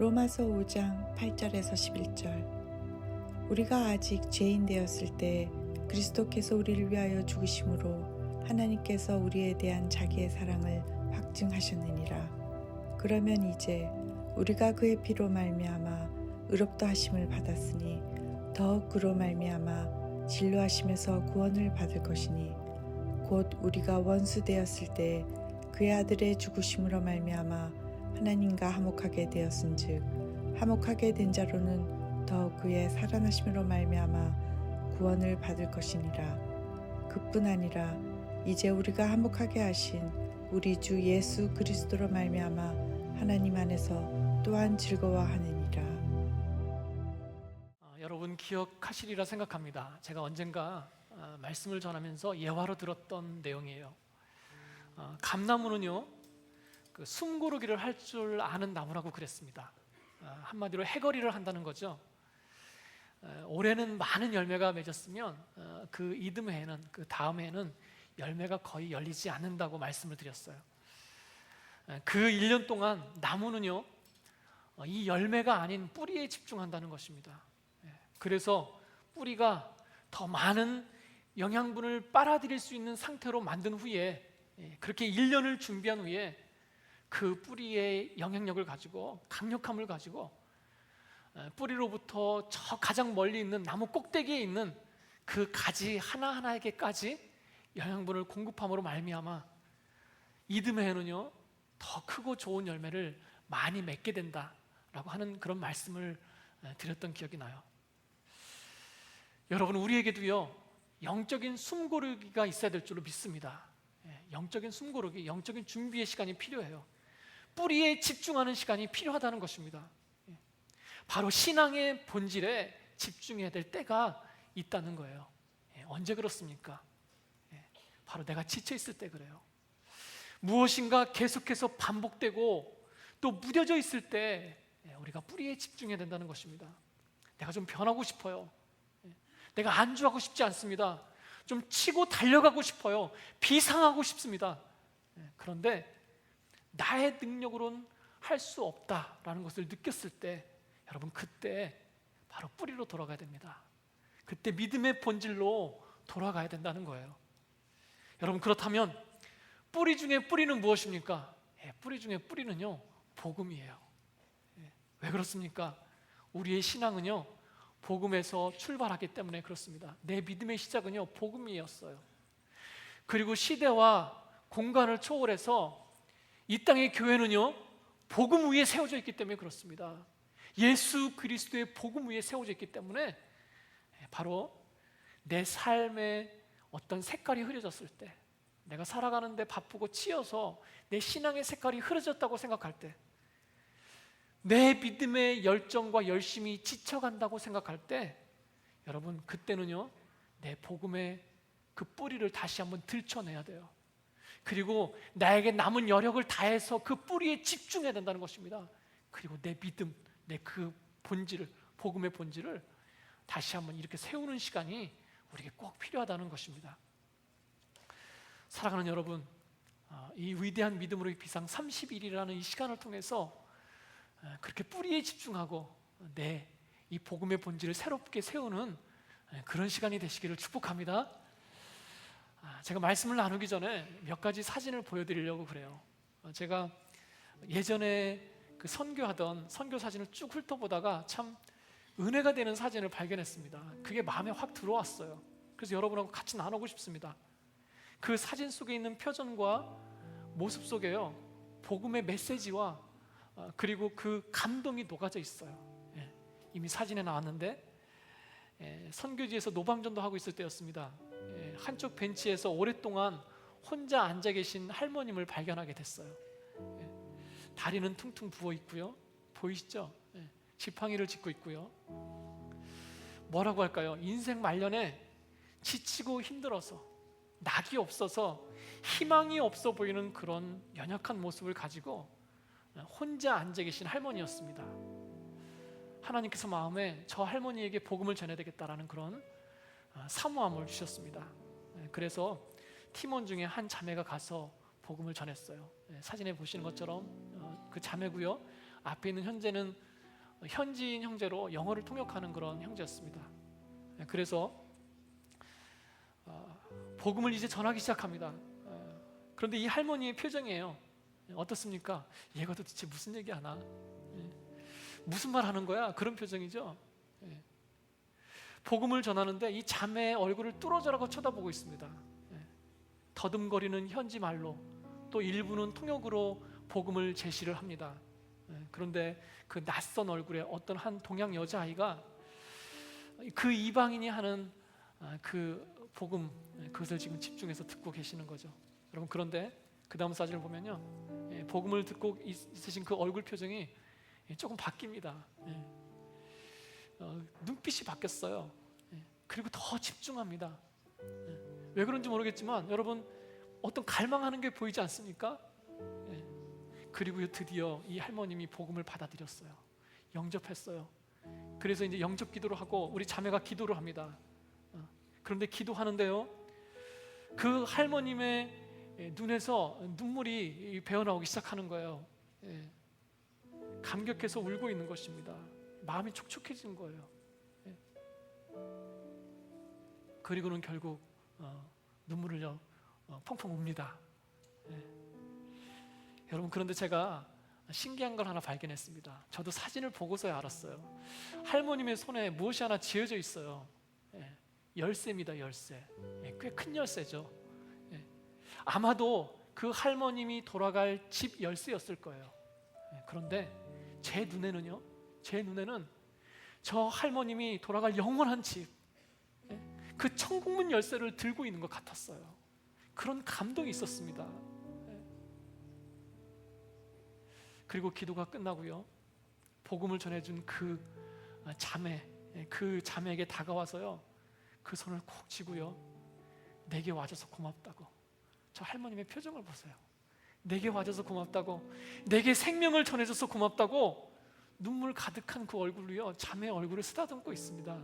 로마서 5장 8절에서 11절. 우리가 아직 죄인 되었을 때 그리스도께서 우리를 위하여 죽으심으로 하나님께서 우리에 대한 자기의 사랑을 확증하셨느니라. 그러면 이제 우리가 그의 피로 말미암아 의롭다 하심을 받았으니 더욱 그로 말미암아 진노하심에서 구원을 받을 것이니 곧 우리가 원수 되었을 때 그의 아들의 죽으심으로 말미암아 하나님과 화목하게 되었은즉 화목하게 된 자로는 더욱 그의 살아나심으로 말미암아 구원을 받을 것이니라. 그뿐 아니라 이제 우리가 화목하게 하신 우리 주 예수 그리스도로 말미암아 하나님 안에서 또한 즐거워하느니라. 여러분 기억하시리라 생각합니다. 제가 언젠가 말씀을 전하면서 예화로 들었던 내용이에요. 감나무는요, 그 숨고르기를 할 줄 아는 나무라고 그랬습니다. 한마디로 해거리를 한다는 거죠. 올해는 많은 열매가 맺었으면 그 이듬해에는, 그 다음 해에는 열매가 거의 열리지 않는다고 말씀을 드렸어요. 그 1년 동안 나무는요, 이 열매가 아닌 뿌리에 집중한다는 것입니다. 그래서 뿌리가 더 많은 영양분을 빨아들일 수 있는 상태로 만든 후에, 그렇게 1년을 준비한 후에 그 뿌리의 영향력을 가지고, 강력함을 가지고 뿌리로부터 저 가장 멀리 있는 나무 꼭대기에 있는 그 가지 하나하나에게까지 영양분을 공급함으로 말미암아 이듬해에는요, 더 크고 좋은 열매를 많이 맺게 된다라고 하는 그런 말씀을 드렸던 기억이 나요. 여러분, 우리에게도요, 영적인 숨고르기가 있어야 될 줄로 믿습니다. 영적인 숨고르기, 영적인 준비의 시간이 필요해요. 뿌리에 집중하는 시간이 필요하다는 것입니다. 바로 신앙의 본질에 집중해야 될 때가 있다는 거예요. 언제 그렇습니까? 바로 내가 지쳐있을 때 그래요. 무엇인가 계속해서 반복되고 또 무뎌져 있을 때 우리가 뿌리에 집중해야 된다는 것입니다. 내가 좀 변하고 싶어요. 내가 안주하고 싶지 않습니다. 좀 치고 달려가고 싶어요. 비상하고 싶습니다. 그런데 나의 능력으로는 할 수 없다라는 것을 느꼈을 때, 여러분, 그때 바로 뿌리로 돌아가야 됩니다. 그때 믿음의 본질로 돌아가야 된다는 거예요. 여러분, 그렇다면 뿌리 중에 뿌리는 무엇입니까? 뿌리 중에 뿌리는요, 복음이에요. 왜 그렇습니까? 우리의 신앙은요, 복음에서 출발하기 때문에 그렇습니다. 내 믿음의 시작은요, 복음이었어요. 그리고 시대와 공간을 초월해서 이 땅의 교회는요, 복음 위에 세워져 있기 때문에 그렇습니다. 예수 그리스도의 복음 위에 세워져 있기 때문에 바로 내 삶의 어떤 색깔이 흐려졌을 때, 내가 살아가는데 바쁘고 치여서 내 신앙의 색깔이 흐려졌다고 생각할 때, 내 믿음의 열정과 열심이 지쳐간다고 생각할 때, 여러분, 그때는요, 내 복음의 그 뿌리를 다시 한번 들춰내야 돼요. 그리고 나에게 남은 여력을 다해서 그 뿌리에 집중해야 된다는 것입니다. 그리고 내 믿음, 내 그 본질을, 복음의 본질을 다시 한번 이렇게 세우는 시간이 우리에게 꼭 필요하다는 것입니다. 사랑하는 여러분, 이 위대한 믿음으로의 비상 30일이라는 이 시간을 통해서 그렇게 뿌리에 집중하고 내 이 복음의 본질을 새롭게 세우는 그런 시간이 되시기를 축복합니다. 제가 말씀을 나누기 전에 몇 가지 사진을 보여드리려고 그래요. 제가 예전에 그 선교하던 선교 사진을 쭉 훑어보다가 참 은혜가 되는 사진을 발견했습니다. 그게 마음에 확 들어왔어요. 그래서 여러분하고 같이 나누고 싶습니다. 그 사진 속에 있는 표정과 모습 속에요, 복음의 메시지와 그리고 그 감동이 녹아져 있어요. 이미 사진에 나왔는데, 선교지에서 노방전도 하고 있을 때였습니다. 한쪽 벤치에서 오랫동안 혼자 앉아 계신 할머님을 발견하게 됐어요. 다리는 퉁퉁 부어 있고요. 보이시죠? 지팡이를 짚고 있고요. 뭐라고 할까요? 인생 말년에 지치고 힘들어서, 낙이 없어서 희망이 없어 보이는 그런 연약한 모습을 가지고 혼자 앉아 계신 할머니였습니다. 하나님께서 마음에 저 할머니에게 복음을 전해야 되겠다라는 그런 사모함을 주셨습니다. 그래서 팀원 중에 한 자매가 가서 복음을 전했어요. 사진에 보시는 것처럼 그 자매고요, 앞에 있는 현재는 현지인 형제로 영어를 통역하는 그런 형제였습니다. 그래서 복음을 이제 전하기 시작합니다. 그런데 이 할머니의 표정이에요. 어떻습니까? 얘가 도대체 무슨 얘기 하나? 무슨 말 하는 거야? 그런 표정이죠. 복음을 전하는데 이 자매의 얼굴을 뚫어져라고 쳐다보고 있습니다. 더듬거리는 현지 말로, 또 일부는 통역으로 복음을 제시를 합니다. 그런데 그 낯선 얼굴에 어떤 한 동양 여자아이가 그 이방인이 하는 그 복음, 그것을 지금 집중해서 듣고 계시는 거죠. 여러분, 그런데 그 다음 사진을 보면요, 복음을 듣고 있으신 그 얼굴 표정이 조금 바뀝니다. 눈빛이 바뀌었어요. 그리고 더 집중합니다. 왜 그런지 모르겠지만 여러분, 어떤 갈망하는 게 보이지 않습니까? 그리고 드디어 이 할머님이 복음을 받아들였어요. 영접했어요. 그래서 이제 영접 기도를 하고 우리 자매가 기도를 합니다. 그런데 기도하는데요, 그 할머님의 눈에서 눈물이 배어나오기 시작하는 거예요. 감격해서 울고 있는 것입니다. 마음이 촉촉해진 거예요. 그리고는 결국 눈물을 펑펑 웁니다. 여러분, 그런데 제가 신기한 걸 하나 발견했습니다. 저도 사진을 보고서야 알았어요. 할머님의 손에 무엇이 하나 쥐어져 있어요. 열쇠입니다. 열쇠. 꽤 큰 열쇠죠. 아마도 그 할머님이 돌아갈 집 열쇠였을 거예요. 그런데 제 눈에는 저 할머님이 돌아갈 영원한 집, 그 천국문 열쇠를 들고 있는 것 같았어요. 그런 감동이 있었습니다. 그리고 기도가 끝나고요, 복음을 전해준 그 자매에게 다가와서요, 그 손을 콕 쥐고요, 내게 와줘서 고맙다고. 저 할머님의 표정을 보세요. 내게 와줘서 고맙다고, 내게 생명을 전해줘서 고맙다고 눈물 가득한 그 얼굴로요, 자매의 얼굴을 쓰다듬고 있습니다.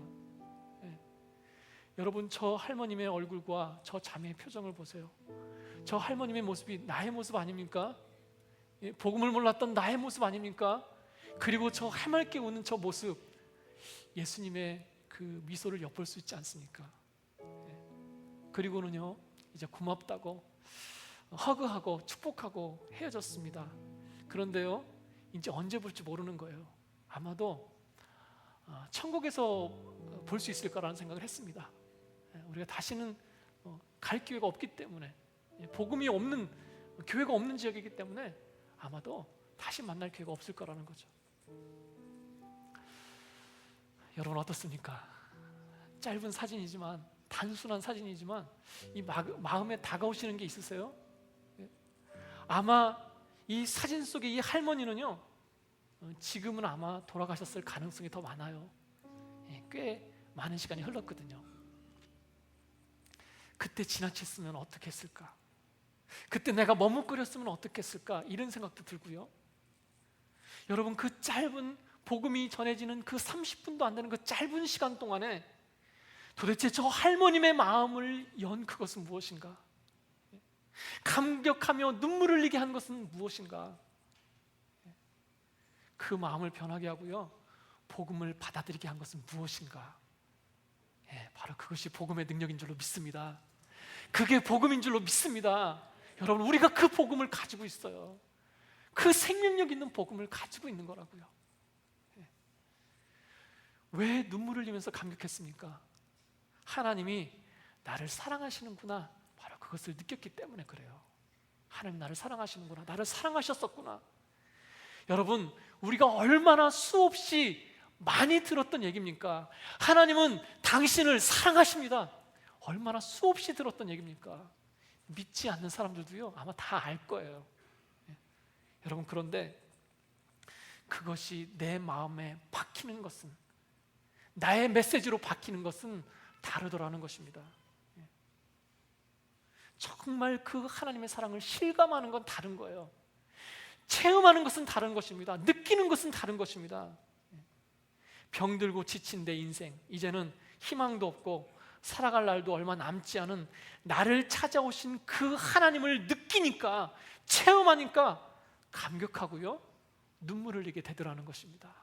여러분, 저 할머님의 얼굴과 저 자매의 표정을 보세요. 저 할머님의 모습이 나의 모습 아닙니까? 복음을 몰랐던 나의 모습 아닙니까? 그리고 저 해맑게 웃는 저 모습, 예수님의 그 미소를 엿볼 수 있지 않습니까? 그리고는요, 이제 고맙다고 허그하고 축복하고 헤어졌습니다. 그런데요, 이제 언제 볼지 모르는 거예요. 아마도 천국에서 볼 수 있을 거라는 생각을 했습니다. 우리가 다시는 갈 기회가 없기 때문에, 복음이 없는 교회가 없는 지역이기 때문에 아마도 다시 만날 기회가 없을 거라는 거죠. 여러분, 어떻습니까? 짧은 사진이지만, 단순한 사진이지만 이 마음에 다가오시는 게 있으세요? 아마 이 사진 속의 이 할머니는요, 지금은 아마 돌아가셨을 가능성이 더 많아요. 꽤 많은 시간이 흘렀거든요. 그때 지나쳤으면 어떻게 했을까? 그때 내가 머뭇거렸으면 어떻게 했을까? 이런 생각도 들고요. 여러분, 그 짧은 복음이 전해지는 그 30분도 안 되는 그 짧은 시간 동안에 도대체 저 할머님의 마음을 연 그것은 무엇인가? 감격하며 눈물을 흘리게 한 것은 무엇인가? 그 마음을 변하게 하고요, 복음을 받아들이게 한 것은 무엇인가? 바로 그것이 복음의 능력인 줄로 믿습니다. 그게 복음인 줄로 믿습니다. 여러분, 우리가 그 복음을 가지고 있어요. 그 생명력 있는 복음을 가지고 있는 거라고요. 왜 눈물을 흘리면서 감격했습니까? 하나님이 나를 사랑하시는구나, 바로 그것을 느꼈기 때문에 그래요. 하나님 나를 사랑하시는구나, 나를 사랑하셨었구나. 여러분, 우리가 얼마나 수없이 많이 들었던 얘기입니까? 하나님은 당신을 사랑하십니다. 얼마나 수없이 들었던 얘기입니까? 믿지 않는 사람들도요, 아마 다 알 거예요. 여러분, 그런데 그것이 내 마음에 박히는 것은, 나의 메시지로 박히는 것은 다르더라는 것입니다. 정말 그 하나님의 사랑을 실감하는 건 다른 거예요. 체험하는 것은 다른 것입니다. 느끼는 것은 다른 것입니다. 병들고 지친 내 인생, 이제는 희망도 없고 살아갈 날도 얼마 남지 않은 나를 찾아오신 그 하나님을 느끼니까, 체험하니까 감격하고요, 눈물을 흘리게 되더라는 것입니다.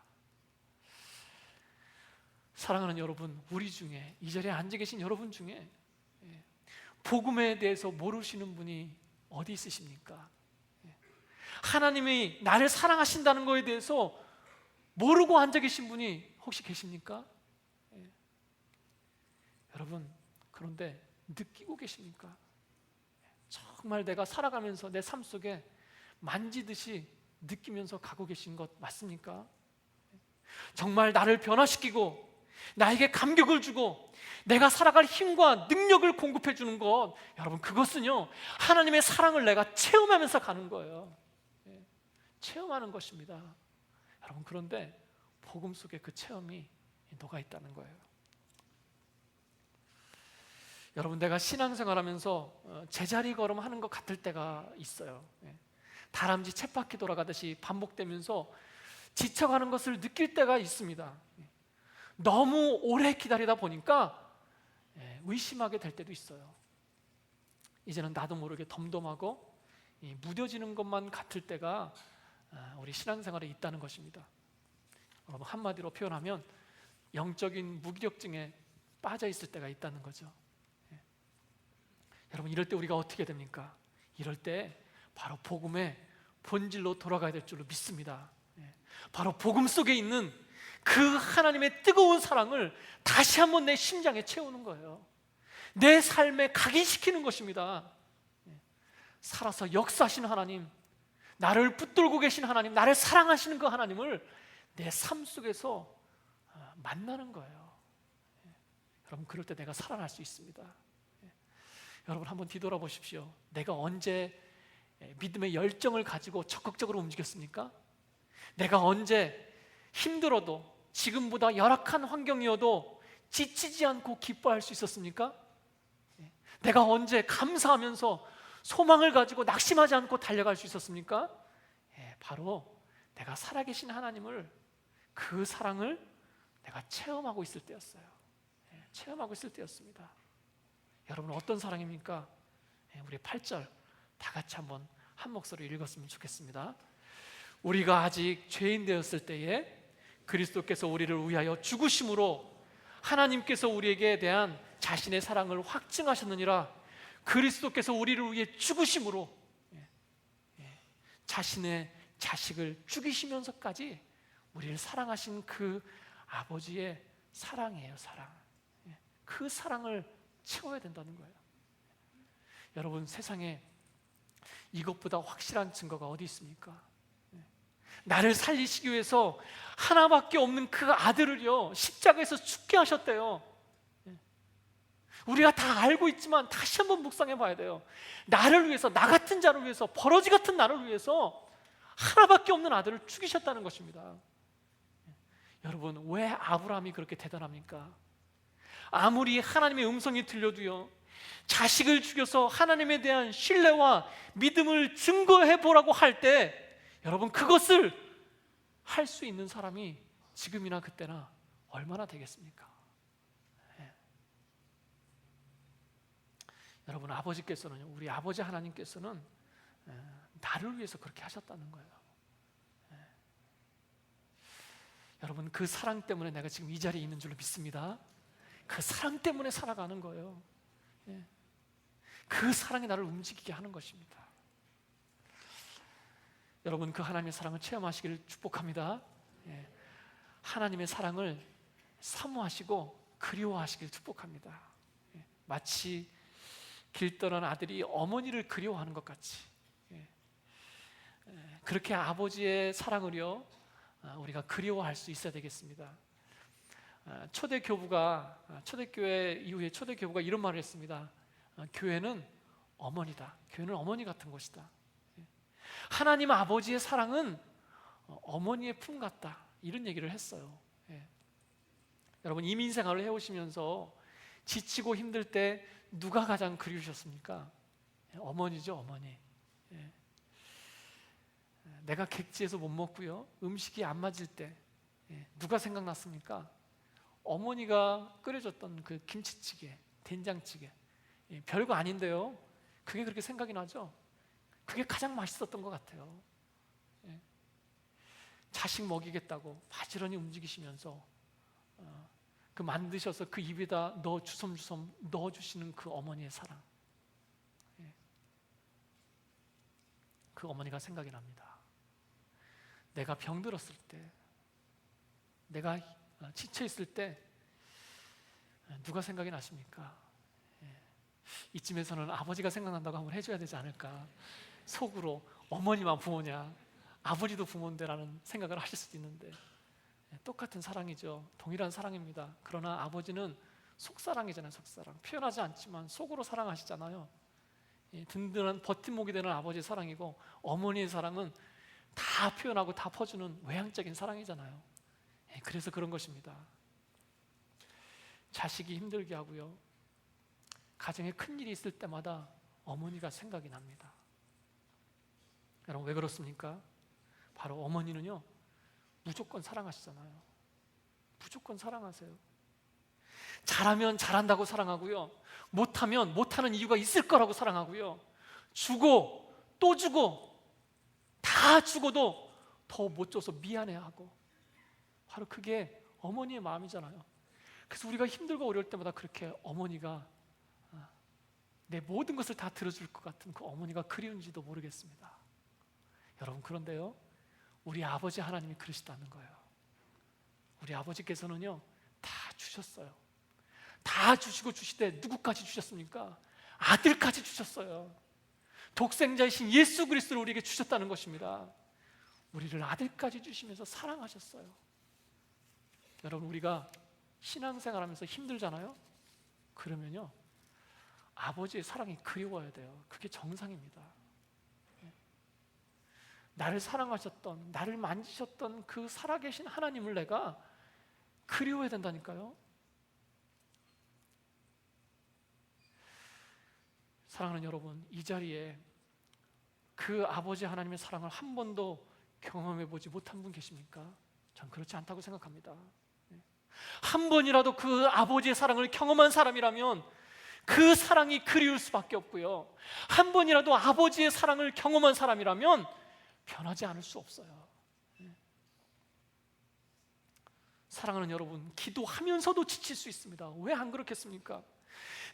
사랑하는 여러분, 우리 중에, 이 자리에 앉아 계신 여러분 중에 복음에 대해서 모르시는 분이 어디 있으십니까? 하나님이 나를 사랑하신다는 것에 대해서 모르고 앉아 계신 분이 혹시 계십니까? 여러분, 그런데 느끼고 계십니까? 정말 내가 살아가면서 내 삶 속에 만지듯이 느끼면서 가고 계신 것 맞습니까? 정말 나를 변화시키고 나에게 감격을 주고 내가 살아갈 힘과 능력을 공급해 주는 것, 여러분, 그것은요 하나님의 사랑을 내가 체험하면서 가는 거예요. 체험하는 것입니다. 여러분, 그런데 복음 속에 그 체험이 녹아 있다는 거예요. 여러분, 내가 신앙생활하면서 제자리 걸음하는 것 같을 때가 있어요. 다람쥐 쳇바퀴 돌아가듯이 반복되면서 지쳐가는 것을 느낄 때가 있습니다. 너무 오래 기다리다 보니까 의심하게 될 때도 있어요. 이제는 나도 모르게 덤덤하고 무뎌지는 것만 같을 때가 우리 신앙생활에 있다는 것입니다. 여러분, 한마디로 표현하면 영적인 무기력증에 빠져 있을 때가 있다는 거죠. 여러분, 이럴 때 우리가 어떻게 됩니까? 이럴 때 바로 복음의 본질로 돌아가야 될 줄로 믿습니다. 바로 복음 속에 있는 그 하나님의 뜨거운 사랑을 다시 한번 내 심장에 채우는 거예요. 내 삶에 각인시키는 것입니다. 살아서 역사하시는 하나님, 나를 붙들고 계신 하나님, 나를 사랑하시는 그 하나님을 내 삶 속에서 만나는 거예요. 여러분, 그럴 때 내가 살아날 수 있습니다. 여러분, 한번 뒤돌아보십시오. 내가 언제 믿음의 열정을 가지고 적극적으로 움직였습니까? 내가 언제 힘들어도, 지금보다 열악한 환경이어도 지치지 않고 기뻐할 수 있었습니까? 내가 언제 감사하면서 소망을 가지고 낙심하지 않고 달려갈 수 있었습니까? 바로 내가 살아계신 하나님을, 그 사랑을 내가 체험하고 있을 때였어요. 체험하고 있을 때였습니다. 여러분, 어떤 사랑입니까? 우리 8절 다 같이 한번 한 목소리로 읽었으면 좋겠습니다. 우리가 아직 죄인 되었을 때에 그리스도께서 우리를 위하여 죽으심으로 하나님께서 우리에게 대한 자신의 사랑을 확증하셨느니라. 그리스도께서 우리를 위해 죽으심으로 자신의 자식을 죽이시면서까지 우리를 사랑하신 그 아버지의 사랑이에요. 사랑. 그 사랑을 채워야 된다는 거예요. 여러분, 세상에 이것보다 확실한 증거가 어디 있습니까? 나를 살리시기 위해서 하나밖에 없는 그 아들을요 십자가에서 죽게 하셨대요. 우리가 다 알고 있지만 다시 한번 묵상해 봐야 돼요. 나를 위해서, 나 같은 자를 위해서, 버러지 같은 나를 위해서 하나밖에 없는 아들을 죽이셨다는 것입니다. 여러분, 왜 아브라함이 그렇게 대단합니까? 아무리 하나님의 음성이 들려도요, 자식을 죽여서 하나님에 대한 신뢰와 믿음을 증거해 보라고 할 때, 여러분, 그것을 할 수 있는 사람이 지금이나 그때나 얼마나 되겠습니까? 여러분, 아버지께서는요, 우리 아버지 하나님께서는 나를 위해서 그렇게 하셨다는 거예요. 여러분, 그 사랑 때문에 내가 지금 이 자리에 있는 줄로 믿습니다. 그 사랑 때문에 살아가는 거예요. 그 사랑이 나를 움직이게 하는 것입니다. 여러분, 그 하나님의 사랑을 체험하시기를 축복합니다. 하나님의 사랑을 사모하시고 그리워하시길 축복합니다. 마치 길 떠난 아들이 어머니를 그리워하는 것 같이, 그렇게 아버지의 사랑을요 우리가 그리워할 수 있어야 되겠습니다. 초대교회 이후에 초대교부가 이런 말을 했습니다. 교회는 어머니다. 교회는 어머니 같은 곳이다. 하나님 아버지의 사랑은 어머니의 품 같다, 이런 얘기를 했어요. 여러분, 이민 생활을 해오시면서 지치고 힘들 때 누가 가장 그리우셨습니까? 어머니죠, 어머니. 내가 객지에서 못 먹고요, 음식이 안 맞을 때 누가 생각났습니까? 어머니가 끓여줬던 그 김치찌개, 된장찌개. 별거 아닌데요, 그게 그렇게 생각이 나죠? 그게 가장 맛있었던 것 같아요. 자식 먹이겠다고 바지런히 움직이시면서 그 만드셔서 그 입에다 주섬주섬 넣어주시는 그 어머니의 사랑, 그 어머니가 생각이 납니다. 내가 병들었을 때, 내가 지쳐있을 때 누가 생각이 나십니까? 이쯤에서는 아버지가 생각난다고 한번 해줘야 되지 않을까, 속으로 어머니만 부모냐, 아버지도 부모인데라는 생각을 하실 수도 있는데, 똑같은 사랑이죠. 동일한 사랑입니다. 그러나 아버지는 속사랑이잖아요. 속사랑. 표현하지 않지만 속으로 사랑하시잖아요. 든든한 버팀목이 되는 아버지의 사랑이고, 어머니의 사랑은 다 표현하고 다 퍼주는 외향적인 사랑이잖아요. 그래서 그런 것입니다. 자식이 힘들게 하고요, 가정에 큰일이 있을 때마다 어머니가 생각이 납니다. 여러분, 왜 그렇습니까? 바로 어머니는요, 무조건 사랑하시잖아요. 무조건 사랑하세요. 잘하면 잘한다고 사랑하고요, 못하면 못하는 이유가 있을 거라고 사랑하고요, 주고 또 주고 다 주고도 더 못 줘서 미안해하고, 바로 그게 어머니의 마음이잖아요. 그래서 우리가 힘들고 어려울 때마다 그렇게 어머니가 내 모든 것을 다 들어줄 것 같은 그 어머니가 그리운지도 모르겠습니다. 여러분, 그런데요, 우리 아버지 하나님이 그러시다는 거예요. 우리 아버지께서는요, 다 주셨어요. 다 주시고 주시되 누구까지 주셨습니까? 아들까지 주셨어요. 독생자이신 예수 그리스도를 우리에게 주셨다는 것입니다. 우리를 아들까지 주시면서 사랑하셨어요. 여러분, 우리가 신앙생활하면서 힘들잖아요? 그러면요, 아버지의 사랑이 그리워야 돼요. 그게 정상입니다. 나를 사랑하셨던, 나를 만지셨던 그 살아계신 하나님을 내가 그리워야 된다니까요. 사랑하는 여러분, 이 자리에 그 아버지 하나님의 사랑을 한 번도 경험해 보지 못한 분 계십니까? 전 그렇지 않다고 생각합니다. 한 번이라도 그 아버지의 사랑을 경험한 사람이라면 그 사랑이 그리울 수밖에 없고요, 한 번이라도 아버지의 사랑을 경험한 사람이라면 변하지 않을 수 없어요. 사랑하는 여러분, 기도하면서도 지칠 수 있습니다. 왜 안 그렇겠습니까?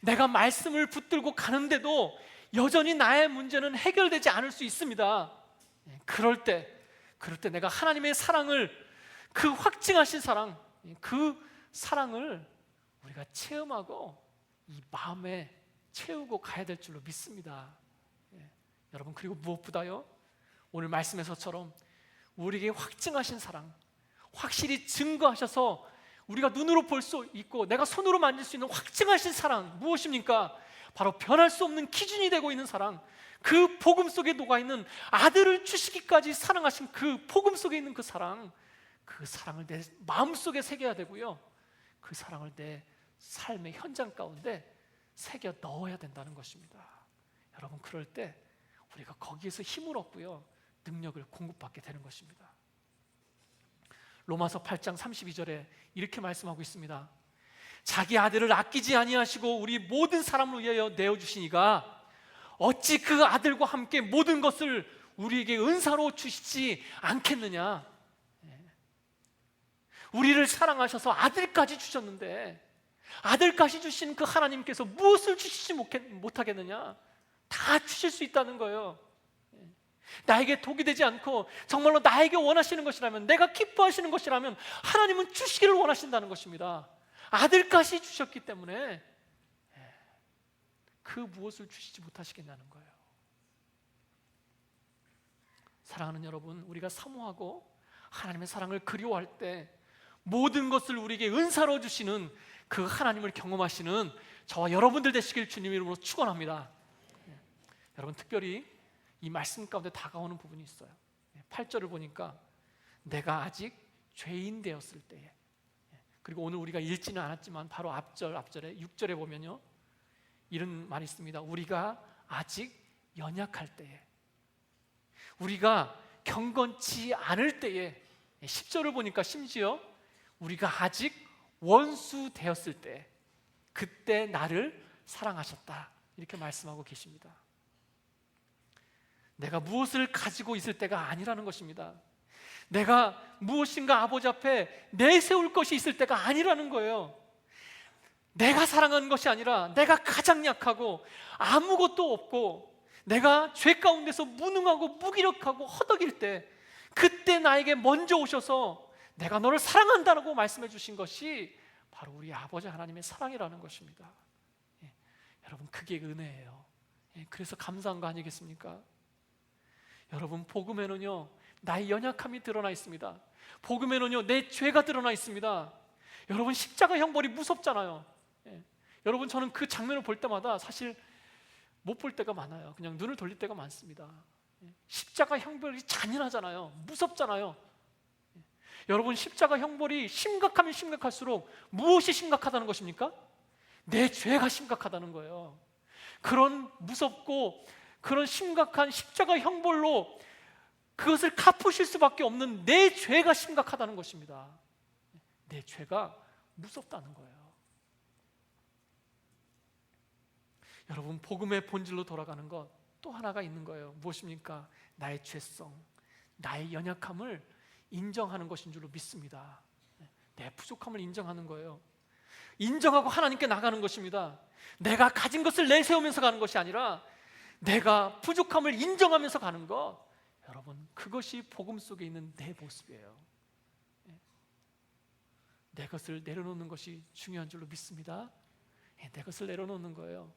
내가 말씀을 붙들고 가는데도 여전히 나의 문제는 해결되지 않을 수 있습니다. 그럴 때 내가 하나님의 사랑을, 그 확증하신 사랑, 그 사랑을 우리가 체험하고 이 마음에 채우고 가야 될 줄로 믿습니다. 여러분, 그리고 무엇보다요, 오늘 말씀에서처럼 우리에게 확증하신 사랑, 확실히 증거하셔서 우리가 눈으로 볼 수 있고 내가 손으로 만질 수 있는 확증하신 사랑, 무엇입니까? 바로 변할 수 없는 기준이 되고 있는 사랑, 그 복음 속에 녹아있는 아들을 주시기까지 사랑하신 그 복음 속에 있는 그 사랑, 그 사랑을 내 마음속에 새겨야 되고요, 그 사랑을 내 삶의 현장 가운데 새겨 넣어야 된다는 것입니다. 여러분, 그럴 때 우리가 거기에서 힘을 얻고요, 능력을 공급받게 되는 것입니다. 로마서 8장 32절에 이렇게 말씀하고 있습니다. 자기 아들을 아끼지 아니하시고 우리 모든 사람을 위하여 내어주시니가 어찌 그 아들과 함께 모든 것을 우리에게 은사로 주시지 않겠느냐. 우리를 사랑하셔서 아들까지 주셨는데, 아들까지 주신 그 하나님께서 무엇을 주시지 못하겠느냐. 다 주실 수 있다는 거예요. 나에게 독이 되지 않고 정말로 나에게 원하시는 것이라면, 내가 기뻐하시는 것이라면 하나님은 주시기를 원하신다는 것입니다. 아들까지 주셨기 때문에 그 무엇을 주시지 못하시겠냐는 거예요. 사랑하는 여러분, 우리가 사모하고 하나님의 사랑을 그리워할 때 모든 것을 우리에게 은사로 주시는 그 하나님을 경험하시는 저와 여러분들 되시길 주님 이름으로 축원합니다. 여러분, 특별히 이 말씀 가운데 다가오는 부분이 있어요. 8절을 보니까 내가 아직 죄인 되었을 때에, 그리고 오늘 우리가 읽지는 않았지만 바로 앞절에 6절에 보면요, 이런 말이 있습니다. 우리가 아직 연약할 때에, 우리가 경건치 않을 때에, 10절을 보니까 심지어 우리가 아직 원수 되었을 때, 그때 나를 사랑하셨다, 이렇게 말씀하고 계십니다. 내가 무엇을 가지고 있을 때가 아니라는 것입니다. 내가 무엇인가 아버지 앞에 내세울 것이 있을 때가 아니라는 거예요. 내가 사랑하는 것이 아니라 내가 가장 약하고 아무것도 없고 내가 죄 가운데서 무능하고 무기력하고 허덕일 때, 그때 나에게 먼저 오셔서 내가 너를 사랑한다라고 말씀해 주신 것이 바로 우리 아버지 하나님의 사랑이라는 것입니다. 여러분, 그게 은혜예요. 그래서 감사한 거 아니겠습니까? 여러분, 복음에는요 나의 연약함이 드러나 있습니다. 복음에는요 내 죄가 드러나 있습니다. 여러분, 십자가 형벌이 무섭잖아요. 여러분, 저는 그 장면을 볼 때마다 사실 못 볼 때가 많아요. 그냥 눈을 돌릴 때가 많습니다. 십자가 형벌이 잔인하잖아요. 무섭잖아요. 여러분, 십자가 형벌이 심각하면 심각할수록 무엇이 심각하다는 것입니까? 내 죄가 심각하다는 거예요. 그런 무섭고 그런 심각한 십자가 형벌로 그것을 갚으실 수밖에 없는 내 죄가 심각하다는 것입니다. 내 죄가 무섭다는 거예요. 여러분, 복음의 본질로 돌아가는 것 또 하나가 있는 거예요. 무엇입니까? 나의 죄성, 나의 연약함을 인정하는 것인 줄로 믿습니다. 내 부족함을 인정하는 거예요. 인정하고 하나님께 나가는 것입니다. 내가 가진 것을 내세우면서 가는 것이 아니라 내가 부족함을 인정하면서 가는 것, 여러분, 그것이 복음 속에 있는 내 모습이에요. 내 것을 내려놓는 것이 중요한 줄로 믿습니다. 내 것을 내려놓는 거예요.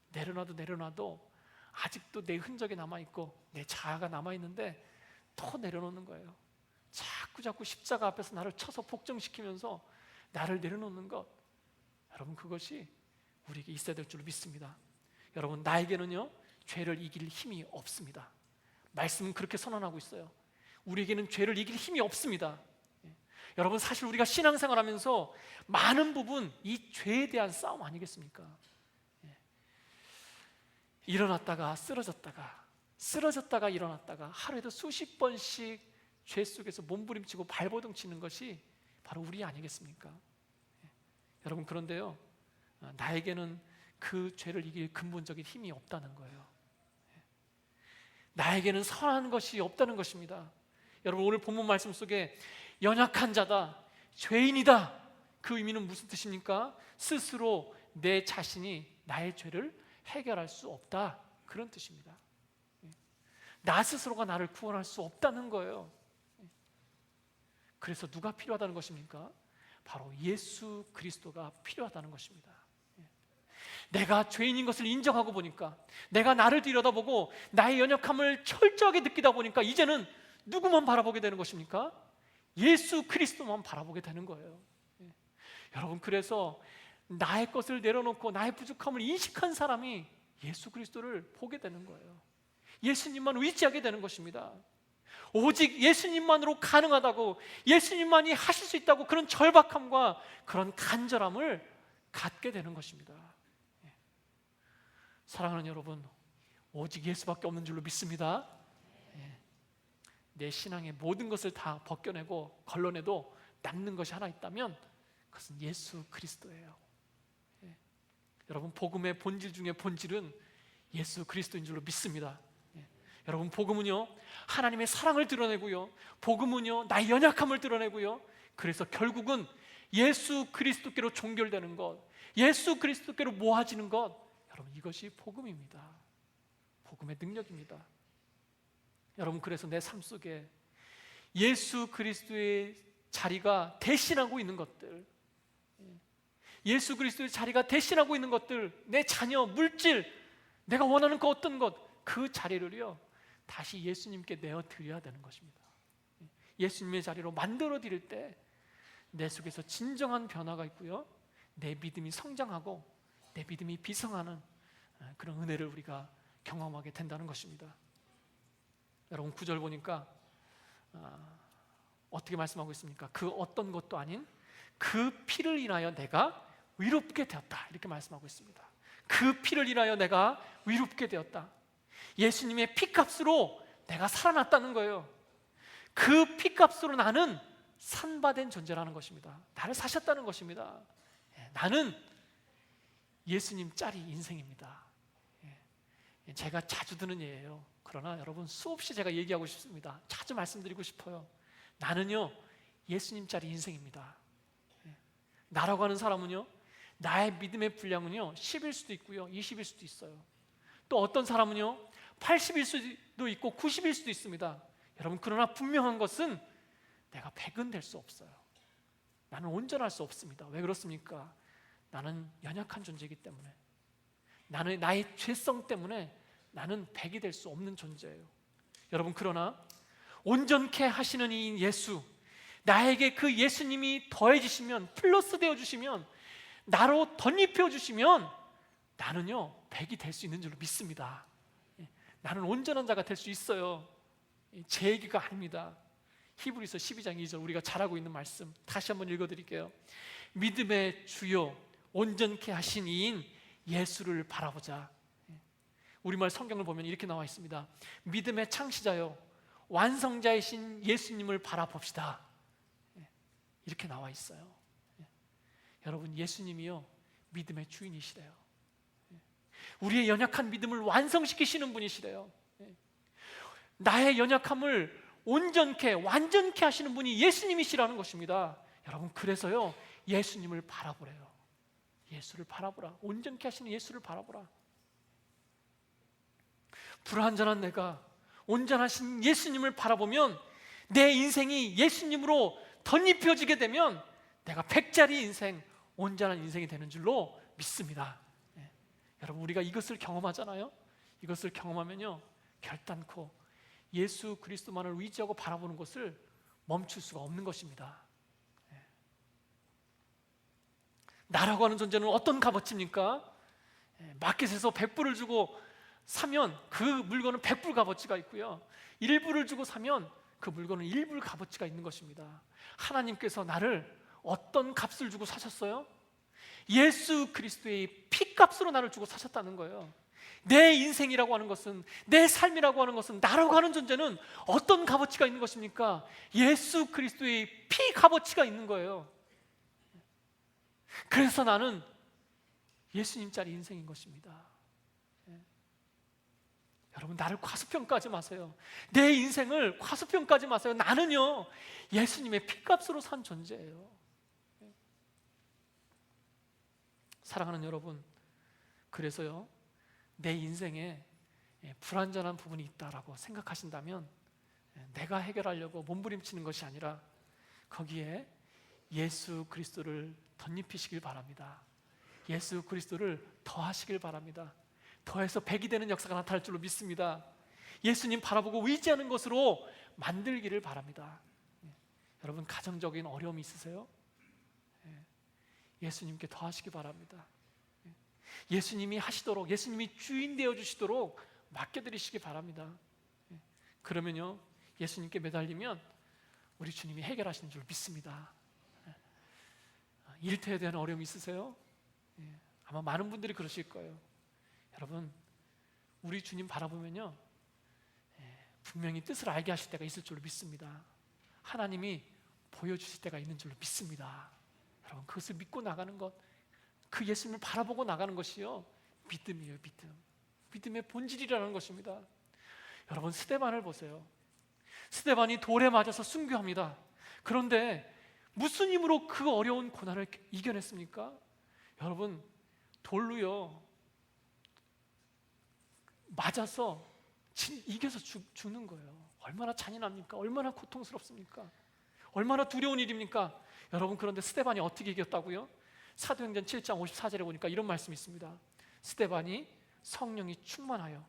내려놔도 아직도 내 흔적이 남아있고 내 자아가 남아있는데 더 내려놓는 거예요. 자꾸 십자가 앞에서 나를 쳐서 복종시키면서 나를 내려놓는 것, 여러분, 그것이 우리에게 있어야 될 줄로 믿습니다. 여러분, 나에게는요 죄를 이길 힘이 없습니다. 말씀은 그렇게 선언하고 있어요. 우리에게는 죄를 이길 힘이 없습니다. 여러분, 사실 우리가 신앙생활하면서 많은 부분 이 죄에 대한 싸움 아니겠습니까? 일어났다가 쓰러졌다가 일어났다가 하루에도 수십 번씩 죄 속에서 몸부림치고 발버둥 치는 것이 바로 우리 아니겠습니까? 여러분, 그런데요 나에게는 그 죄를 이길 근본적인 힘이 없다는 거예요. 나에게는 선한 것이 없다는 것입니다. 여러분, 오늘 본문 말씀 속에 연약한 자다, 죄인이다, 그 의미는 무슨 뜻입니까? 스스로 내 자신이 나의 죄를 해결할 수 없다, 그런 뜻입니다. 나 스스로가 나를 구원할 수 없다는 거예요. 그래서 누가 필요하다는 것입니까? 바로 예수 그리스도가 필요하다는 것입니다. 내가 죄인인 것을 인정하고 보니까, 내가 나를 들여다보고 나의 연약함을 철저하게 느끼다 보니까 이제는 누구만 바라보게 되는 것입니까? 예수 그리스도만 바라보게 되는 거예요. 여러분, 그래서 나의 것을 내려놓고 나의 부족함을 인식한 사람이 예수 그리스도를 보게 되는 거예요. 예수님만 의지하게 되는 것입니다. 오직 예수님만으로 가능하다고, 예수님만이 하실 수 있다고, 그런 절박함과 그런 간절함을 갖게 되는 것입니다. 사랑하는 여러분, 오직 예수밖에 없는 줄로 믿습니다. 내 신앙의 모든 것을 다 벗겨내고 걸러내도 남는 것이 하나 있다면 그것은 예수 그리스도예요. 여러분, 복음의 본질 중에 본질은 예수 그리스도인 줄로 믿습니다. 여러분, 복음은요 하나님의 사랑을 드러내고요, 복음은요 나의 연약함을 드러내고요, 그래서 결국은 예수 그리스도께로 종결되는 것, 예수 그리스도께로 모아지는 것, 여러분, 이것이 복음입니다. 복음의 능력입니다. 여러분, 그래서 내 삶 속에 예수 그리스도의 자리가 대신하고 있는 것들, 예수 그리스도의 자리가 대신하고 있는 것들, 내 자녀, 물질, 내가 원하는 그 어떤 것, 그 자리를요 다시 예수님께 내어드려야 되는 것입니다. 예수님의 자리로 만들어 드릴 때 내 속에서 진정한 변화가 있고요, 내 믿음이 성장하고 내 믿음이 비성하는 그런 은혜를 우리가 경험하게 된다는 것입니다. 여러분, 9절 보니까 어떻게 말씀하고 있습니까? 그 어떤 것도 아닌 그 피를 인하여 내가 위롭게 되었다, 이렇게 말씀하고 있습니다. 그 피를 인하여 내가 위롭게 되었다. 예수님의 피값으로 내가 살아났다는 거예요. 그 피값으로 나는 산바된 존재라는 것입니다. 나를 사셨다는 것입니다. 나는 예수님 짤이 인생입니다. 제가 자주 드는 예예요. 그러나 여러분, 수없이 제가 얘기하고 싶습니다. 자주 말씀드리고 싶어요. 나는요 예수님 짤이 인생입니다. 나라고 하는 사람은요 나의 믿음의 분량은요 10일 수도 있고요 20일 수도 있어요. 또 어떤 사람은요 80일 수도 있고 90일 수도 있습니다. 여러분, 그러나 분명한 것은 내가 100은 될 수 없어요. 나는 온전할 수 없습니다. 왜 그렇습니까? 나는 연약한 존재이기 때문에, 나의 죄성 때문에 나는 100이 될 수 없는 존재예요. 여러분, 그러나 온전케 하시는 이인 예수, 나에게 그 예수님이 더해지시면, 플러스 되어주시면, 나로 덧입혀 주시면 나는요 100이 될 수 있는 줄로 믿습니다. 나는 온전한 자가 될 수 있어요. 제 얘기가 아닙니다. 히브리서 12장 2절, 우리가 잘 알고 있는 말씀 다시 한번 읽어드릴게요. 믿음의 주요 온전케 하신 이인 예수를 바라보자. 우리말 성경을 보면 이렇게 나와 있습니다. 믿음의 창시자요 완성자이신 예수님을 바라봅시다. 이렇게 나와 있어요. 여러분, 예수님이요 믿음의 주인이시래요. 우리의 연약한 믿음을 완성시키시는 분이시래요. 나의 연약함을 온전케, 완전케 하시는 분이 예수님이시라는 것입니다. 여러분, 그래서요 예수님을 바라보래요. 예수를 바라보라. 온전케 하시는 예수를 바라보라. 불완전한 내가 온전하신 예수님을 바라보면, 내 인생이 예수님으로 덧입혀지게 되면 내가 100짜리 인생, 온전한 인생이 되는 줄로 믿습니다. 여러분, 우리가 이것을 경험하잖아요. 이것을 경험하면요 결단코 예수 그리스도만을 의지하고 바라보는 것을 멈출 수가 없는 것입니다. 나라고 하는 존재는 어떤 값어치입니까? 마켓에서 100불을 주고 사면 그 물건은 100불 값어치가 있고요, 1불을 주고 사면 그 물건은 1불 값어치가 있는 것입니다. 하나님께서 나를 어떤 값을 주고 사셨어요? 예수 그리스도의 피값으로 나를 주고 사셨다는 거예요. 내 인생이라고 하는 것은, 내 삶이라고 하는 것은, 나라고 하는 존재는 어떤 값어치가 있는 것입니까? 예수 그리스도의 피 값어치가 있는 거예요. 그래서 나는 예수님짜리 인생인 것입니다. 여러분, 나를 과소평가하지 마세요. 내 인생을 과소평가하지 마세요. 나는요 예수님의 피값으로 산 존재예요. 사랑하는 여러분, 그래서요 내 인생에 불완전한 부분이 있다라고 생각하신다면 내가 해결하려고 몸부림치는 것이 아니라 거기에 예수 그리스도를 덧입히시길 바랍니다. 예수 그리스도를 더하시길 바랍니다. 더해서 100이 되는 역사가 나타날 줄로 믿습니다. 예수님 바라보고 의지하는 것으로 만들기를 바랍니다. 여러분, 가정적인 어려움이 있으세요? 예수님께 더하시기 바랍니다. 예수님이 하시도록, 예수님이 주인 되어 주시도록 맡겨드리시기 바랍니다. 그러면요 예수님께 매달리면 우리 주님이 해결하시는 줄 믿습니다. 일터에 대한 어려움이 있으세요? 아마 많은 분들이 그러실 거예요. 여러분, 우리 주님 바라보면요 분명히 뜻을 알게 하실 때가 있을 줄로 믿습니다. 하나님이 보여주실 때가 있는 줄로 믿습니다. 여러분, 그것을 믿고 나가는 것, 그 예수님을 바라보고 나가는 것이요 믿음이에요. 믿음의 본질이라는 것입니다. 여러분, 스데반을 보세요. 스데반이 돌에 맞아서 순교합니다. 그런데 무슨 힘으로 그 어려운 고난을 이겨냈습니까? 여러분, 돌로요 맞아서 이겨서 죽는 거예요. 얼마나 잔인합니까? 얼마나 고통스럽습니까? 얼마나 두려운 일입니까? 여러분, 그런데 스데반이 어떻게 이겼다고요? 사도행전 7장 54절에 보니까 이런 말씀이 있습니다. 스데반이 성령이 충만하여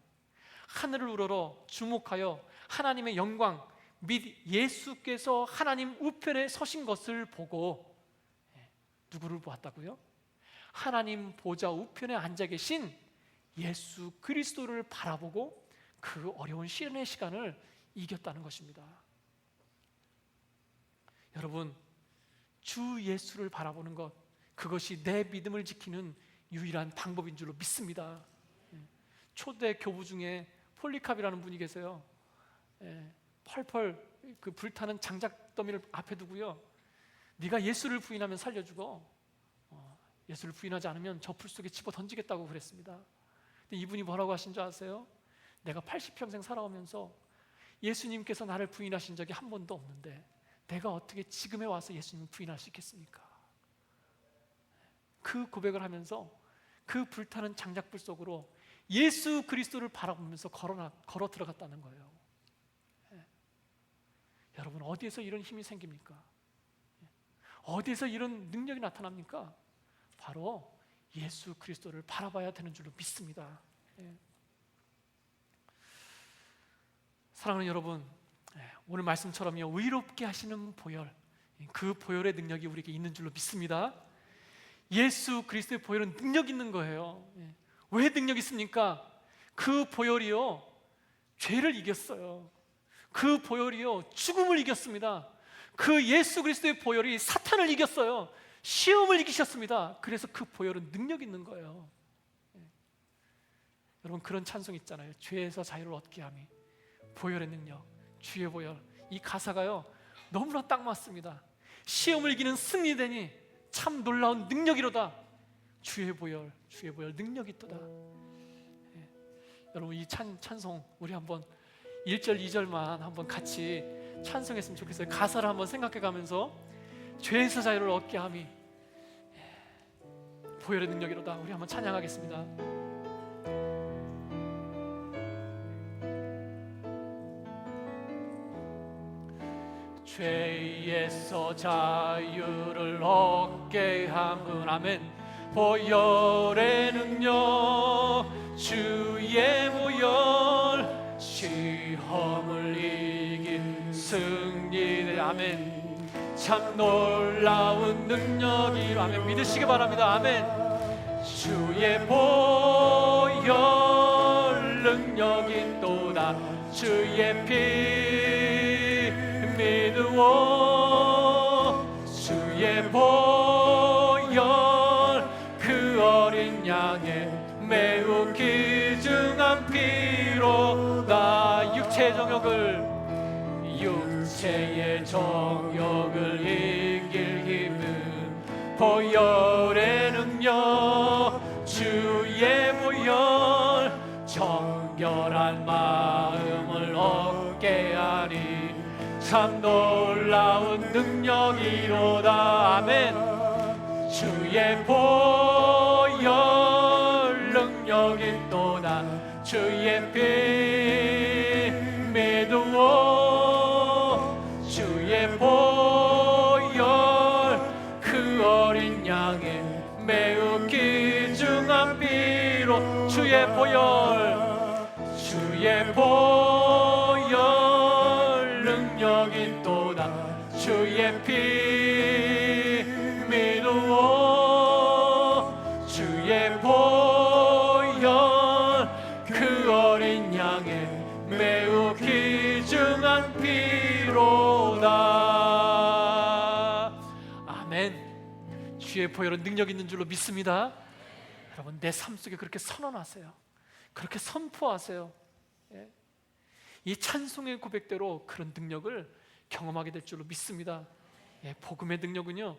하늘을 우러러 주목하여 하나님의 영광 및 예수께서 하나님 우편에 서신 것을 보고, 누구를 보았다고요? 하나님 보좌 우편에 앉아 계신 예수 그리스도를 바라보고 그 어려운 시련의 시간을 이겼다는 것입니다. 여러분, 주 예수를 바라보는 것, 그것이 내 믿음을 지키는 유일한 방법인 줄로 믿습니다. 초대 교부 중에 폴리캅이라는 분이 계세요. 펄펄 그 불타는 장작더미를 앞에 두고요, 네가 예수를 부인하면 살려주고 예수를 부인하지 않으면 저 풀 속에 집어 던지겠다고 그랬습니다. 근데 이분이 뭐라고 하신 줄 아세요? 내가 80평생 살아오면서 예수님께서 나를 부인하신 적이 한 번도 없는데 내가 어떻게 지금에 와서 예수님을 부인할 수 있겠습니까? 그 고백을 하면서 그 불타는 장작불 속으로 예수 그리스도를 바라보면서 걸어 들어갔다는 거예요. 여러분, 어디에서 이런 힘이 생깁니까? 어디에서 이런 능력이 나타납니까? 바로 예수 그리스도를 바라봐야 되는 줄로 믿습니다. 사랑하는 여러분, 오늘 말씀처럼요, 의롭게 하시는 보혈, 그 보혈의 능력이 우리에게 있는 줄로 믿습니다. 예수 그리스도의 보혈은 능력 있는 거예요. 왜 능력 있습니까? 그 보혈이요, 죄를 이겼어요. 그 보혈이요, 죽음을 이겼습니다. 그 예수 그리스도의 보혈이 사탄을 이겼어요. 시험을 이기셨습니다. 그래서 그 보혈은 능력 있는 거예요. 여러분, 그런 찬송 있잖아요. 죄에서 자유를 얻게 함이 보혈의 능력, 주의 보혈. 이 가사가요, 너무나 딱 맞습니다. 시험을 이기는 승리되니 참 놀라운 능력이로다. 주의 보혈, 주의 보혈 능력이 있도다. 여러분, 이 찬송 우리 한번 1절 2절만 한번 같이 찬송했으면 좋겠어요. 가사를 한번 생각해 가면서 죄에서 자유를 얻게 함이 보혈의 능력이로다. 우리 한번 찬양하겠습니다. 죄에서 자유를 얻게 함은 아멘. 보혈의 능력, 주의 보혈, 시험을 이긴 승리의 아멘. 참 놀라운 능력이로 아멘. 믿으시기 바랍니다. 아멘. 주의 보혈 능력이 또다. 주의 피 믿으오. 주의 보혈 그 어린 양의 매우 귀중한 피로 나 육체의 정욕을 이길 힘은 보혈의 능력, 주의 보혈 정결한 마음을 얻게 하리. 참 놀라운 능력이로다. 아멘. 주의 보혈 능력이 또다. 주의 피 믿으오. 주의 보혈 그 어린 양의 매우 귀중한 피로 주의 보혈, 주의 보혈 능력이 또다. 주의 피 믿으오. 주의 보혈 그 어린 양의 매우 귀중한 피로다. 아멘. 주의 보혈은 능력 있는 줄로 믿습니다. 여러분, 내 삶 속에 그렇게 선언하세요. 그렇게 선포하세요. 이 찬송의 고백대로 그런 능력을 경험하게 될 줄로 믿습니다. 복음의 능력은요,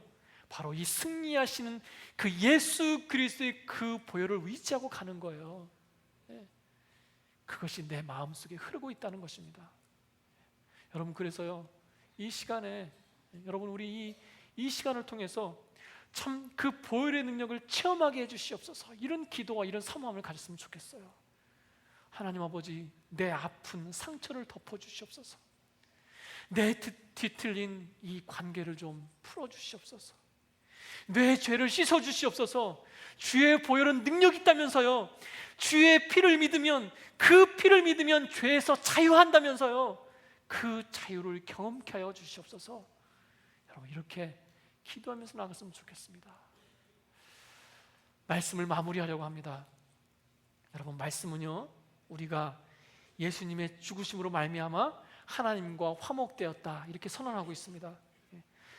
바로 이 승리하시는 그 예수 그리스도의 그 보혈을 의지하고 가는 거예요. 그것이 내 마음속에 흐르고 있다는 것입니다. 여러분, 그래서요, 이 시간에 여러분, 우리 이 시간을 통해서 참 그 보혈의 능력을 체험하게 해주시옵소서. 이런 기도와 이런 사모함을 가졌으면 좋겠어요. 하나님 아버지, 내 아픈 상처를 덮어주시옵소서. 내 뒤틀린 이 관계를 좀 풀어주시옵소서. 내 죄를 씻어주시옵소서. 주의 보혈은 능력이 있다면서요. 주의 피를 믿으면, 그 피를 믿으면 죄에서 자유한다면서요. 그 자유를 경험케 하여 주시옵소서. 여러분, 이렇게 기도하면서 나갔으면 좋겠습니다. 말씀을 마무리하려고 합니다. 여러분, 말씀은요, 우리가 예수님의 죽으심으로 말미암아 하나님과 화목되었다 이렇게 선언하고 있습니다.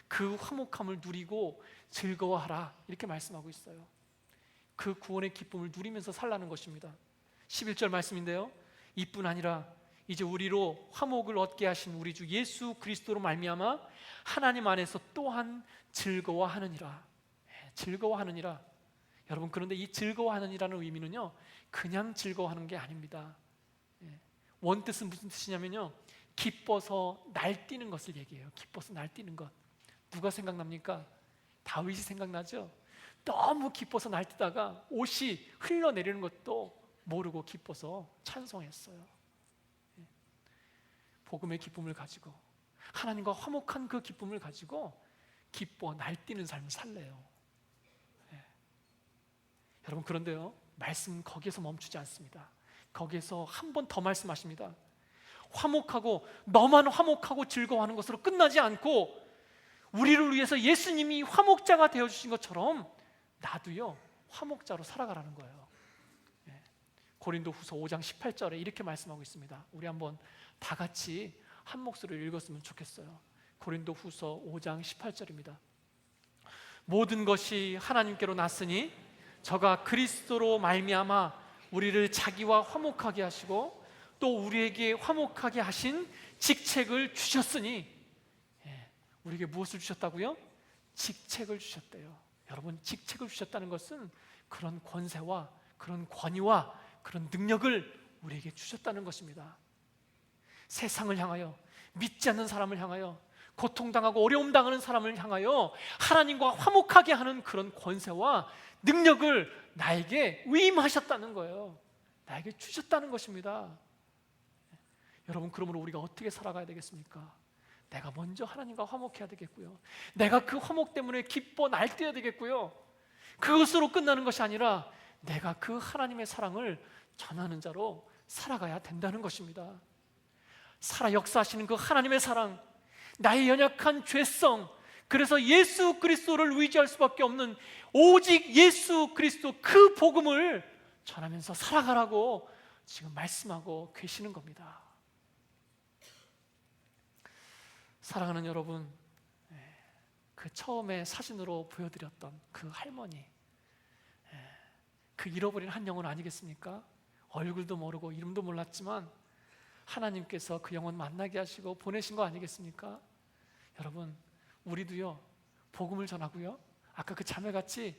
그 화목함을 누리고 즐거워하라 이렇게 말씀하고 있어요. 그 구원의 기쁨을 누리면서 살라는 것입니다. 11절 말씀인데요, 이뿐 아니라 이제 우리로 화목을 얻게 하신 우리 주 예수 그리스도로 말미암아 하나님 안에서 또한 즐거워하느니라. 즐거워하느니라. 여러분, 그런데 이 즐거워하느니라는 의미는요, 그냥 즐거워하는 게 아닙니다. 원뜻은 무슨 뜻이냐면요, 기뻐서 날뛰는 것을 얘기해요. 기뻐서 날뛰는 것. 누가 생각납니까? 다윗이 생각나죠? 너무 기뻐서 날뛰다가 옷이 흘러내리는 것도 모르고 기뻐서 찬송했어요. 복음의 기쁨을 가지고, 하나님과 화목한 그 기쁨을 가지고 기뻐 날뛰는 삶을 살래요. 여러분, 그런데요, 말씀 거기에서 멈추지 않습니다. 거기에서 한 번 더 말씀하십니다. 화목하고, 너만 화목하고 즐거워하는 것으로 끝나지 않고 우리를 위해서 예수님이 화목자가 되어주신 것처럼 나도요 화목자로 살아가라는 거예요. 고린도후서 5장 18절에 이렇게 말씀하고 있습니다. 우리 한번 다 같이 한 목소리로 읽었으면 좋겠어요. 고린도후서 5장 18절입니다. 모든 것이 하나님께로 났으니 저가 그리스도로 말미암아 우리를 자기와 화목하게 하시고 또 우리에게 화목하게 하신 직책을 주셨으니, 우리에게 무엇을 주셨다고요? 직책을 주셨대요. 여러분, 직책을 주셨다는 것은 그런 권세와 그런 권위와 그런 능력을 우리에게 주셨다는 것입니다. 세상을 향하여, 믿지 않는 사람을 향하여, 고통당하고 어려움 당하는 사람을 향하여 하나님과 화목하게 하는 그런 권세와 능력을 나에게 위임하셨다는 거예요. 나에게 주셨다는 것입니다. 여러분, 그러므로 우리가 어떻게 살아가야 되겠습니까? 내가 먼저 하나님과 화목해야 되겠고요, 내가 그 화목 때문에 기뻐 날뛰어야 되겠고요, 그것으로 끝나는 것이 아니라 내가 그 하나님의 사랑을 전하는 자로 살아가야 된다는 것입니다. 살아 역사하시는 그 하나님의 사랑, 나의 연약한 죄성, 그래서 예수 그리스도를 의지할 수밖에 없는 오직 예수 그리스도 그 복음을 전하면서 살아가라고 지금 말씀하고 계시는 겁니다. 사랑하는 여러분, 그 처음에 사진으로 보여드렸던 그 할머니, 그 잃어버린 한 영혼 아니겠습니까? 얼굴도 모르고 이름도 몰랐지만 하나님께서 그 영혼 만나게 하시고 보내신 거 아니겠습니까? 여러분, 우리도요 복음을 전하고요, 아까 그 자매같이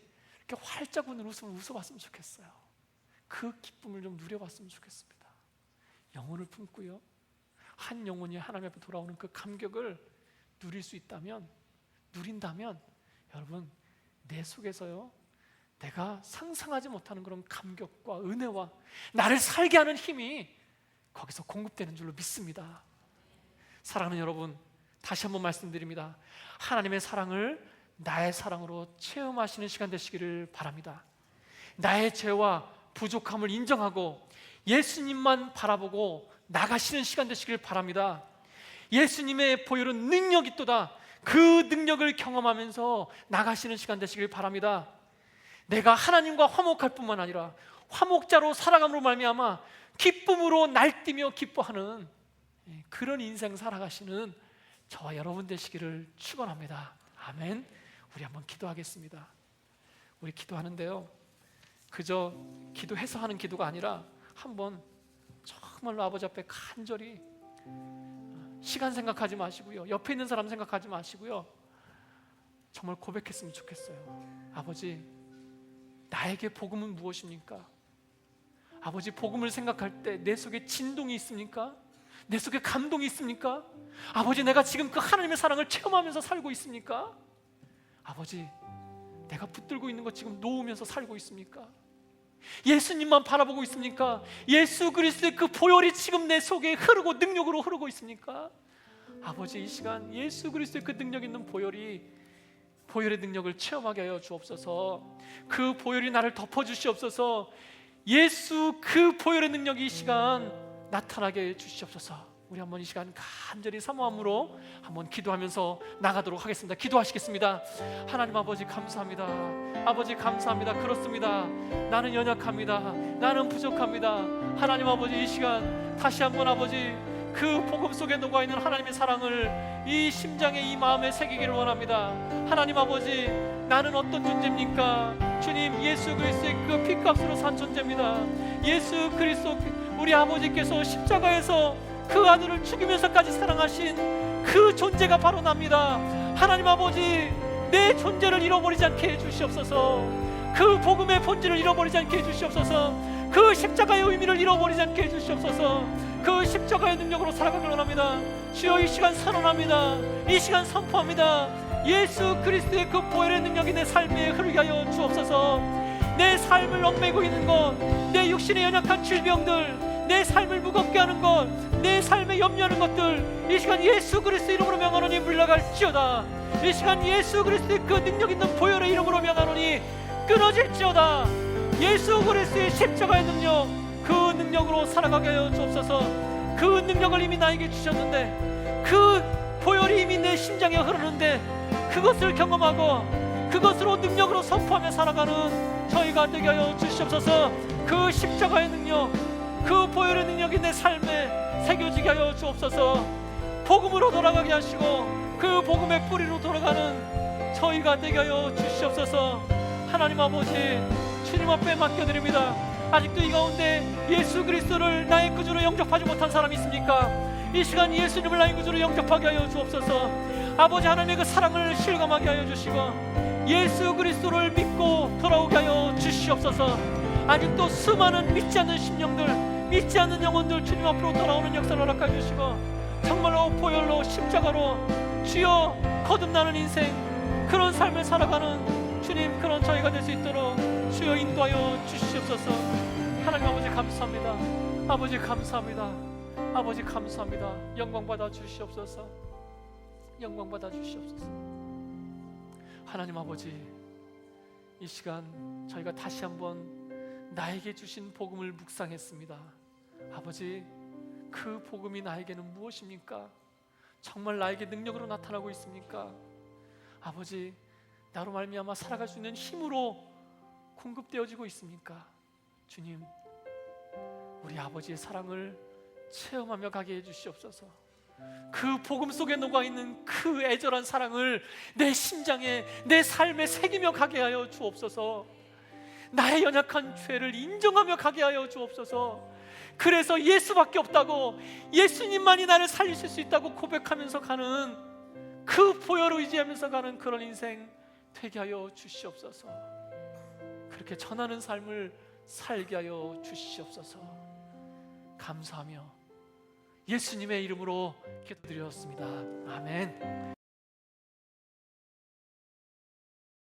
이렇게 활짝 웃는 웃음을 웃어봤으면 좋겠어요. 그 기쁨을 좀 누려봤으면 좋겠습니다. 영혼을 품고요, 한 영혼이 하나님 앞에 돌아오는 그 감격을 누릴 수 있다면, 누린다면, 여러분, 내 속에서요 내가 상상하지 못하는 그런 감격과 은혜와 나를 살게 하는 힘이 거기서 공급되는 줄로 믿습니다. 사랑하는 여러분, 다시 한번 말씀드립니다. 하나님의 사랑을 나의 사랑으로 체험하시는 시간 되시기를 바랍니다. 나의 죄와 부족함을 인정하고 예수님만 바라보고 나가시는 시간 되시길 바랍니다. 예수님의 보혈은 능력이 있도다, 그 능력을 경험하면서 나가시는 시간 되시길 바랍니다. 내가 하나님과 화목할 뿐만 아니라 화목자로 살아감으로 말미암아 기쁨으로 날뛰며 기뻐하는 그런 인생 살아가시는 저와 여러분 되시기를 축원합니다. 아멘. 우리 한번 기도하겠습니다. 우리 기도하는데요, 그저 기도해서 하는 기도가 아니라 한번 정말로 아버지 앞에 간절히 시간 생각하지 마시고요, 옆에 있는 사람 생각하지 마시고요, 정말 고백했으면 좋겠어요. 아버지, 나에게 복음은 무엇입니까? 아버지, 복음을 생각할 때 내 속에 진동이 있습니까? 내 속에 감동이 있습니까? 아버지, 내가 지금 그 하나님의 사랑을 체험하면서 살고 있습니까? 아버지, 내가 붙들고 있는 것 지금 놓으면서 살고 있습니까? 예수님만 바라보고 있습니까? 예수 그리스도의 그 보혈이 지금 내 속에 흐르고 능력으로 흐르고 있습니까? 아버지, 이 시간 예수 그리스도의 그 능력 있는 보혈의 능력을 체험하게 하여 주옵소서. 그 보혈이 나를 덮어주시옵소서. 예수 그 보혈의 능력이 이 시간 나타나게 해주시옵소서. 우리 한번 이 시간 간절히 사모함으로 한번 기도하면서 나가도록 하겠습니다. 기도하시겠습니다. 하나님 아버지 감사합니다. 아버지 감사합니다. 그렇습니다. 나는 연약합니다. 나는 부족합니다. 하나님 아버지, 이 시간 다시 한번 아버지 그 복음 속에 녹아있는 하나님의 사랑을 이 심장에, 이 마음에 새기기를 원합니다. 하나님 아버지, 나는 어떤 존재입니까? 주님, 예수 그리스도의 그 피값으로 산 존재입니다. 예수 그리스도 우리 아버지께서 십자가에서 그 아들을 죽이면서까지 사랑하신 그 존재가 바로 납니다. 하나님 아버지, 내 존재를 잃어버리지 않게 해주시옵소서. 그 복음의 본질을 잃어버리지 않게 해주시옵소서. 그 십자가의 의미를 잃어버리지 않게 해주시옵소서. 그 십자가의 능력으로 살아가길 원합니다. 주여, 이 시간 선언합니다. 이 시간 선포합니다. 예수 그리스도의 그 보혈의 능력이 내 삶에 흐르게 하여 주옵소서. 내 삶을 얽매고 있는 것, 내 육신의 연약한 질병들, 내 삶을 무겁게 하는 것, 내 삶에 염려하는 것들, 이 시간 예수 그리스도 이름으로 명하노니 물러갈지어다. 이 시간 예수 그리스도의 그 능력 있는 보혈의 이름으로 명하노니 끊어질지어다. 예수 그리스도의 십자가의 능력, 그 능력으로 살아가게 하여 주옵소서. 그 능력을 이미 나에게 주셨는데, 그 보혈이 이미 내 심장에 흐르는데, 그것을 경험하고 그것으로 능력으로 선포하며 살아가는 저희가 되게 하여 주시옵소서. 그 십자가의 능력, 그 보혈의 능력이 내 삶에 새겨지게 하여 주옵소서. 복음으로 돌아가게 하시고 그 복음의 뿌리로 돌아가는 저희가 되게 하여 주시옵소서. 하나님 아버지, 주님 앞에 맡겨드립니다. 아직도 이 가운데 예수 그리스도를 나의 구주로 영접하지 못한 사람이 있습니까? 이 시간 예수님을 나의 구주로 영접하게 하여 주옵소서. 아버지 하나님의 그 사랑을 실감하게 하여 주시고 예수 그리스도를 믿고 돌아오게 하여 주시옵소서. 아직도 수많은 믿지 않는 심령들, 믿지 않는 영혼들 주님 앞으로 돌아오는 역사를 허락해 주시고 정말로 보혈로 십자가로 주여 거듭나는 인생, 그런 삶을 살아가는 주님, 그런 저희가 될 수 있도록 주여 인도하여 주시옵소서. 하나님 아버지 감사합니다. 아버지 감사합니다. 아버지 감사합니다. 영광 받아 주시옵소서. 영광 받아 주시옵소서. 하나님 아버지, 이 시간 저희가 다시 한번 나에게 주신 복음을 묵상했습니다. 아버지, 그 복음이 나에게는 무엇입니까? 정말 나에게 능력으로 나타나고 있습니까? 아버지, 나로 말미암아 살아갈 수 있는 힘으로 공급되어지고 있습니까? 주님, 우리 아버지의 사랑을 체험하며 가게 해주시옵소서. 그 복음 속에 녹아있는 그 애절한 사랑을 내 심장에, 내 삶에 새기며 가게 하여 주옵소서. 나의 연약한 죄를 인정하며 가게 하여 주옵소서. 그래서 예수밖에 없다고, 예수님만이 나를 살리실 수 있다고 고백하면서 가는, 그 보혈을 의지하면서 가는 그런 인생 되게 하여 주시옵소서. 그렇게 전하는 삶을 살게 하여 주시옵소서. 감사하며 예수님의 이름으로 기도드렸습니다. 아멘.